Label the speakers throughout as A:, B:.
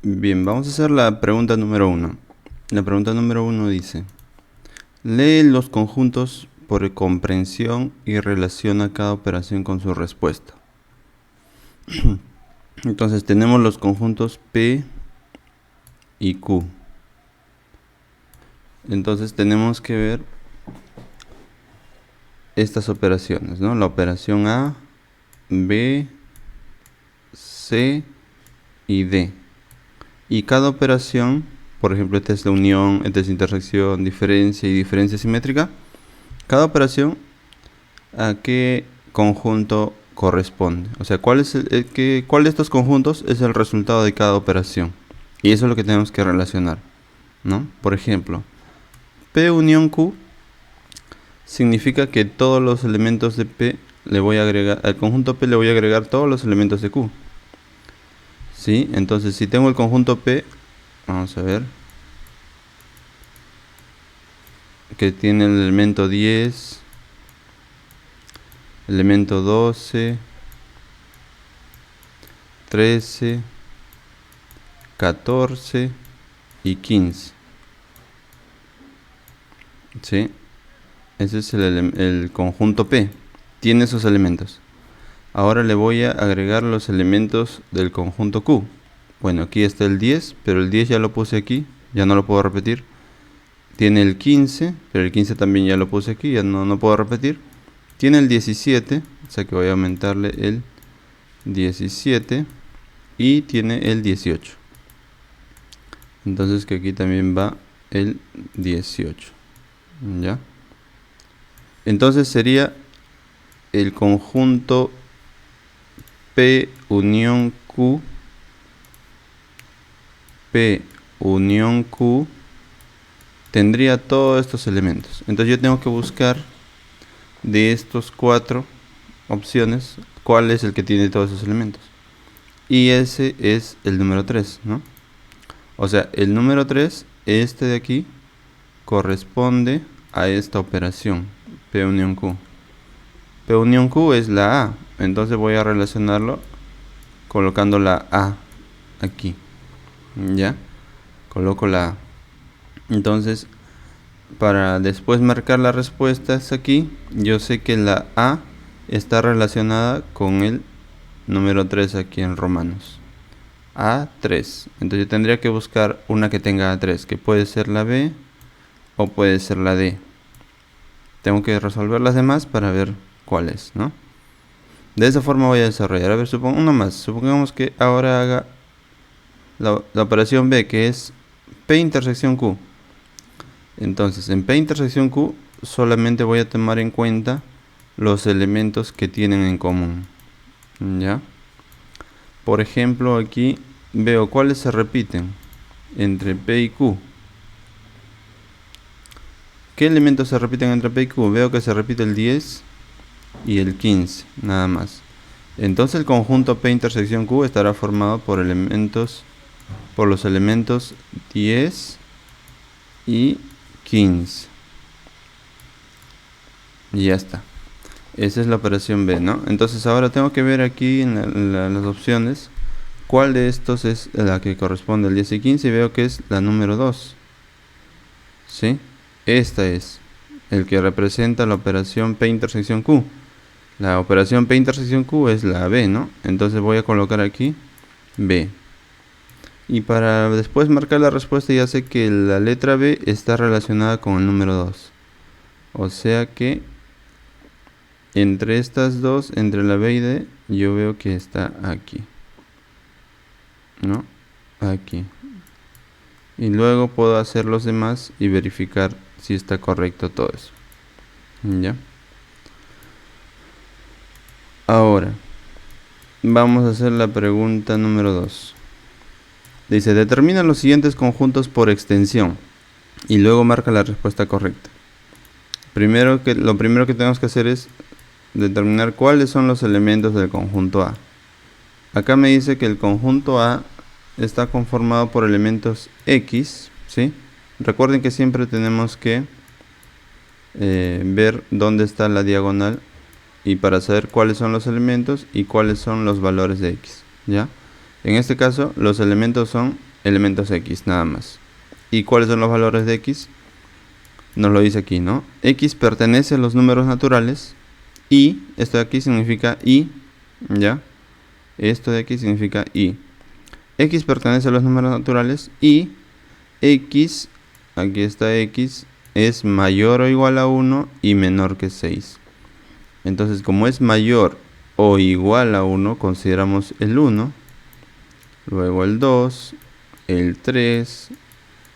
A: Bien, vamos a hacer la pregunta número 1. La pregunta número 1 dice: lee los conjuntos por comprensión y relaciona cada operación con su respuesta. Entonces tenemos los conjuntos P y Q. Entonces tenemos que ver estas operaciones, ¿no? La operación A, B, C y D. Y cada operación, por ejemplo, esta es la unión, esta es intersección, diferencia y diferencia simétrica. Cada operación, ¿a qué conjunto corresponde? O sea, ¿cuál de estos conjuntos es el resultado de cada operación? Y eso es lo que tenemos que relacionar, ¿no? Por ejemplo, P unión Q significa que todos los elementos de P le voy a agregar, al conjunto P le voy a agregar todos los elementos de Q. ¿Sí? Entonces, si tengo el conjunto P, vamos a ver, que tiene el elemento 10, elemento 12, 13, 14 y 15. ¿Sí? Ese es el conjunto P. Tiene esos elementos. Ahora le voy a agregar los elementos del conjunto Q. Bueno, aquí está el 10, pero el 10 ya lo puse aquí, ya no lo puedo repetir. Tiene el 15, pero el 15 también ya lo puse aquí, ya no puedo repetir. Tiene el 17, o sea que voy a aumentarle el 17. Y tiene el 18. Entonces que aquí también va el 18. ¿Ya? Entonces sería el conjunto P unión Q. P unión Q tendría todos estos elementos. Entonces yo tengo que buscar de estos 4 opciones cuál es el que tiene todos esos elementos. Y ese es el número 3, ¿no? O sea, el número 3, este de aquí, corresponde a esta operación, P unión Q. P unión Q es la A, entonces voy a relacionarlo colocando la A aquí. ¿Ya? Coloco la A. Entonces, para después marcar las respuestas aquí, yo sé que la A está relacionada con el número 3 aquí en romanos. A3. Entonces yo tendría que buscar una que tenga A3, que puede ser la B o puede ser la D. Tengo que resolver las demás para ver cuál es, ¿no? De esa forma voy a desarrollar. A ver, supongamos que ahora haga la operación B, que es P intersección Q. Entonces, en P intersección Q solamente voy a tomar en cuenta los elementos que tienen en común. ¿Ya? Por ejemplo, aquí veo cuáles se repiten entre P y Q. ¿Qué elementos se repiten entre P y Q? Veo que se repite el 10 y el 15, nada más. Entonces el conjunto P intersección Q estará formado por los elementos 10 y 15. Y ya está. Esa es la operación B, ¿no? Entonces ahora tengo que ver aquí en las opciones cuál de estos es la que corresponde al 10 y 15, y veo que es la número 2. ¿Sí? Esta es el que representa la operación P intersección Q. La operación P intersección Q es la B, ¿no? Entonces voy a colocar aquí B. Y para después marcar la respuesta ya sé que la letra B está relacionada con el número 2. O sea que entre estas dos, entre la B y D, yo veo que está aquí, ¿no? Aquí. Y luego puedo hacer los demás y verificar si está correcto todo eso. ¿Ya? Ahora, vamos a hacer la pregunta número 2. Dice, determina los siguientes conjuntos por extensión y luego marca la respuesta correcta. Lo primero que tenemos que hacer es determinar cuáles son los elementos del conjunto A. Acá me dice que el conjunto A está conformado por elementos X, ¿sí? Recuerden que siempre tenemos que ver dónde está la diagonal y para saber cuáles son los elementos y cuáles son los valores de X, ¿ya? En este caso los elementos son elementos X, nada más. ¿Y cuáles son los valores de X? Nos lo dice aquí, ¿no? X pertenece a los números naturales y, esto de aquí significa y, ¿ya? Esto de aquí significa y. X pertenece a los números naturales y X, aquí está X, es mayor o igual a 1 y menor que 6. Entonces, como es mayor o igual a 1, consideramos el 1, luego el 2, el 3,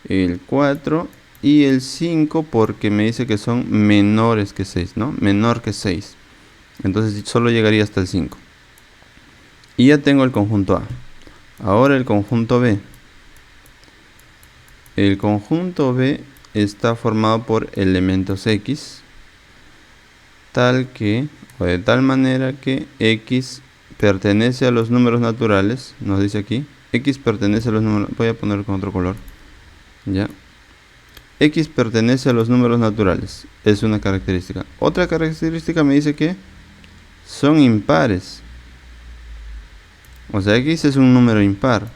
A: el 4 y el 5, porque me dice que son menores que 6, ¿no? Menor que 6. Entonces solo llegaría hasta el 5. Y ya tengo el conjunto A. Ahora el conjunto B. El conjunto B está formado por elementos X, tal que, o de tal manera que X pertenece a los números naturales, nos dice aquí, X pertenece a los números, voy a poner con otro color, ya. X pertenece a los números naturales, es una característica. Otra característica me dice que son impares, o sea, X es un número impar.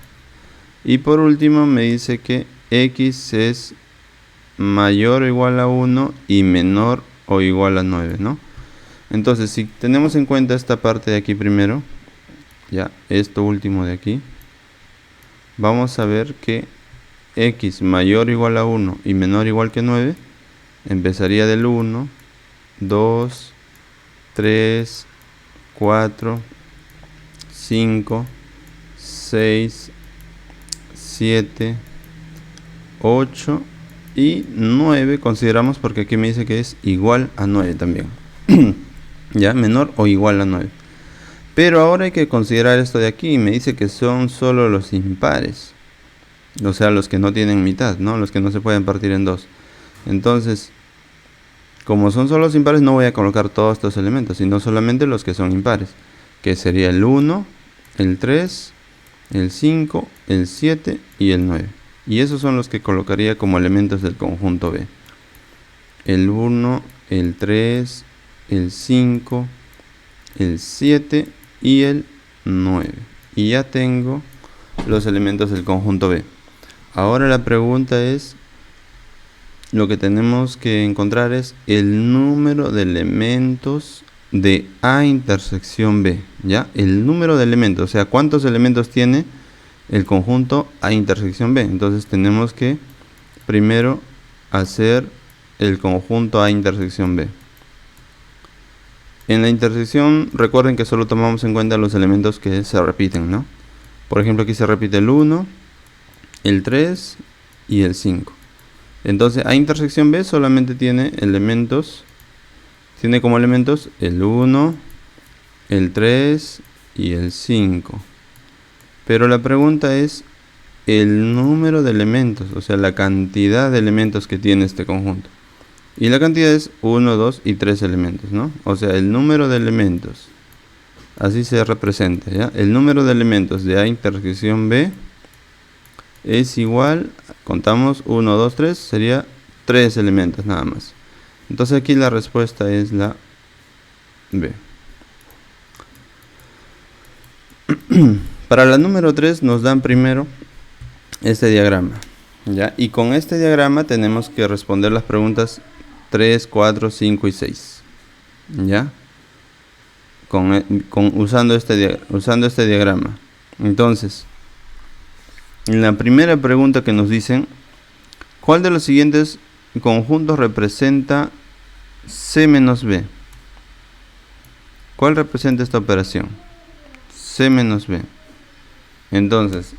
A: Y por último me dice que X es mayor o igual a 1 y menor o igual a 9, ¿no? Entonces, si tenemos en cuenta esta parte de aquí primero, ya, esto último de aquí, vamos a ver que X mayor o igual a 1 y menor o igual que 9, empezaría del 1, 2, 3, 4, 5, 6, 7, 8 y 9 consideramos, porque aquí me dice que es igual a 9 también. Ya, menor o igual a 9. Pero ahora hay que considerar esto de aquí. Me dice que son solo los impares, o sea, los que no tienen mitad, ¿no? Los que no se pueden partir en dos. Entonces, como son solo los impares, no voy a colocar todos estos elementos, sino solamente los que son impares, que sería el 1, el 3, el 5, el 7 y el 9. Y esos son los que colocaría como elementos del conjunto B. El 1, el 3, el 5, el 7 y el 9. Y ya tengo los elementos del conjunto B. Ahora la pregunta es, lo que tenemos que encontrar es el número de elementos de A intersección B, ¿ya? El número de elementos, o sea, ¿cuántos elementos tiene el conjunto A intersección B? Entonces tenemos que primero hacer el conjunto A intersección B. En la intersección, recuerden que solo tomamos en cuenta los elementos que se repiten, ¿no? Por ejemplo, aquí se repite el 1, el 3 y el 5. Entonces, A intersección B solamente tiene elementos, tiene como elementos el 1, el 3 y el 5. Pero la pregunta es el número de elementos, o sea, la cantidad de elementos que tiene este conjunto. Y la cantidad es 1, 2 y 3 elementos, ¿no? O sea, el número de elementos, así se representa, ¿ya? El número de elementos de A intersección B es igual, contamos 1, 2, 3, sería 3 elementos nada más. Entonces aquí la respuesta es la B. Para la número 3 nos dan primero este diagrama, ¿ya? Y con este diagrama tenemos que responder las preguntas 3, 4, 5 y 6, ¿ya? Usando este diagrama. Entonces, en la primera pregunta que nos dicen, ¿cuál de los siguientes conjuntos representa C menos B? ¿Cuál representa esta operación? C menos B. Entonces,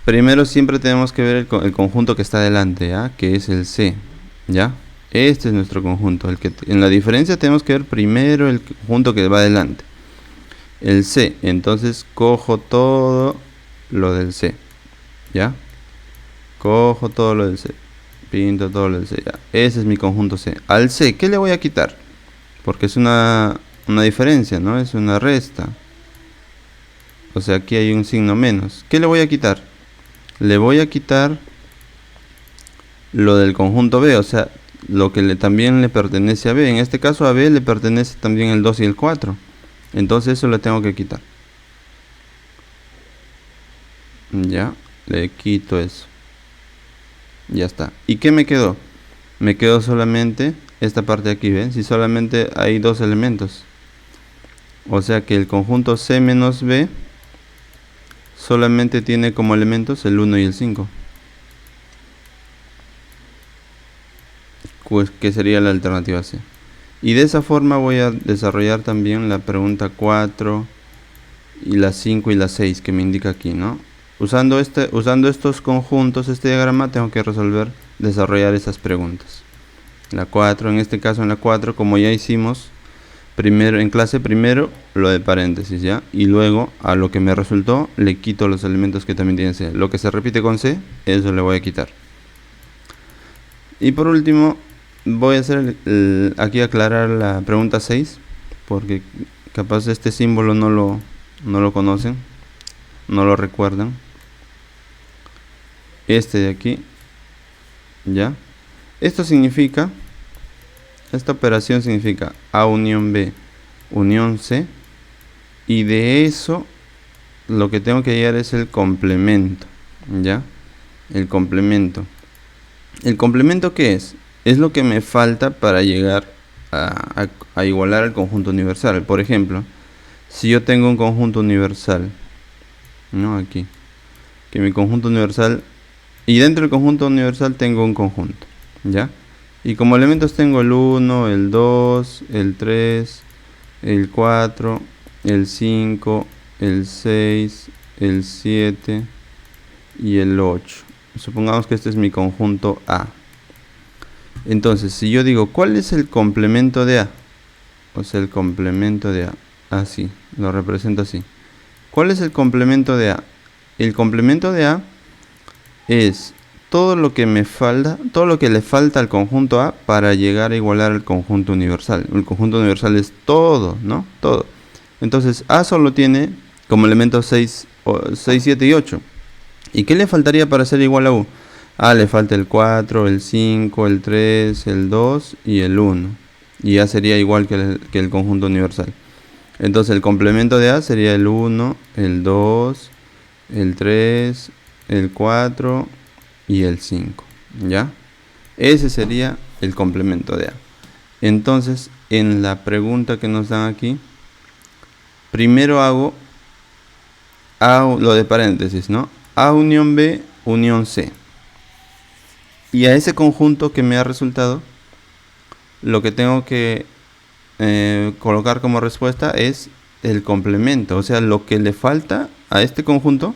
A: primero siempre tenemos que ver el conjunto que está delante, ¿ya? Que es el C, ¿ya? Este es nuestro conjunto. En la diferencia tenemos que ver primero el conjunto que va adelante, el C. Entonces cojo todo lo del C, ¿ya? Cojo todo lo del C, pinto todo lo del C, ¿ya? Ese es mi conjunto C. Al C, ¿qué le voy a quitar? Porque es una diferencia, ¿no? Es una resta. O sea, aquí hay un signo menos. ¿Qué le voy a quitar? Le voy a quitar lo del conjunto B, o sea, lo que también le pertenece a B. En este caso a B le pertenece también el 2 y el 4. Entonces eso le tengo que quitar. Ya, le quito eso. Ya está. ¿Y qué me quedó? Me quedó solamente esta parte de aquí, ¿ven? Si solamente hay dos elementos. O sea que el conjunto C menos B solamente tiene como elementos el 1 y el 5. Pues que sería la alternativa C. Y de esa forma voy a desarrollar también la pregunta 4 y la 5 y la 6 que me indica aquí, ¿no? Usando estos conjuntos, este diagrama, tengo que desarrollar esas preguntas. La 4, en este caso en la 4, como ya hicimos primero en clase, primero lo de paréntesis, ¿ya? Y luego a lo que me resultó le quito los elementos que también tienen C. Lo que se repite con C, eso le voy a quitar. Y por último, voy a hacer aquí aclarar la pregunta 6, porque capaz este símbolo no lo conocen, no lo recuerdan. Este de aquí, ¿ya? Esta operación significa A unión B unión C, y de eso lo que tengo que hallar es el complemento, ¿ya? El complemento. ¿El complemento qué es? Es lo que me falta para llegar a igualar al conjunto universal. Por ejemplo, si yo tengo un conjunto universal, ¿no? Aquí, que mi conjunto universal, y dentro del conjunto universal tengo un conjunto, ¿ya? Y como elementos tengo el 1, el 2, el 3, el 4, el 5, el 6, el 7 y el 8. Supongamos que este es mi conjunto A. Entonces, si yo digo, ¿cuál es el complemento de A? O sea, el complemento de A. Así, lo represento así. ¿Cuál es el complemento de A? El complemento de A es todo lo que me falta, todo lo que le falta al conjunto A para llegar a igualar al conjunto universal. El conjunto universal es todo, ¿no? Todo. Entonces, A solo tiene como elementos 6, 7 y 8. ¿Y qué le faltaría para ser igual a U? A le falta el 4, el 5, el 3, el 2 y el 1. Y ya sería igual que el conjunto universal. Entonces el complemento de A sería el 1, el 2, el 3, el 4 y el 5. ¿Ya? Ese sería el complemento de A. Entonces, en la pregunta que nos dan aquí, primero hago lo de paréntesis, ¿no? A unión B unión C. Y a ese conjunto que me ha resultado, lo que tengo que colocar como respuesta es el complemento, o sea, lo que le falta a este conjunto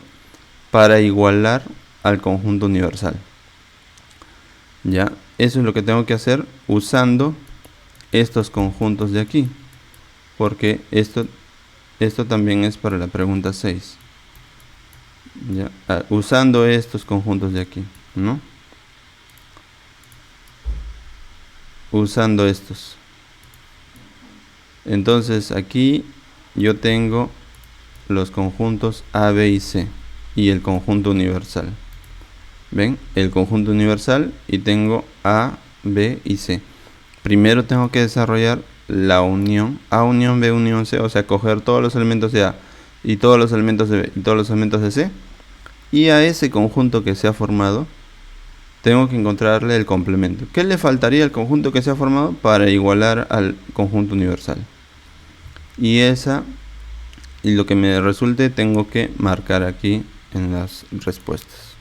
A: para igualar al conjunto universal. Ya, eso es lo que tengo que hacer usando estos conjuntos de aquí, porque esto también es para la pregunta 6. Ya, usando estos conjuntos de aquí, ¿no? Usando estos. Entonces aquí yo tengo los conjuntos A, B y C y el conjunto universal. ¿Ven? El conjunto universal, y tengo A, B y C. Primero tengo que desarrollar la unión A unión B unión C, o sea, coger todos los elementos de A y todos los elementos de B y todos los elementos de C, y a ese conjunto que se ha formado tengo que encontrarle el complemento. ¿Qué le faltaría al conjunto que se ha formado para igualar al conjunto universal? Y lo que me resulte tengo que marcar aquí en las respuestas.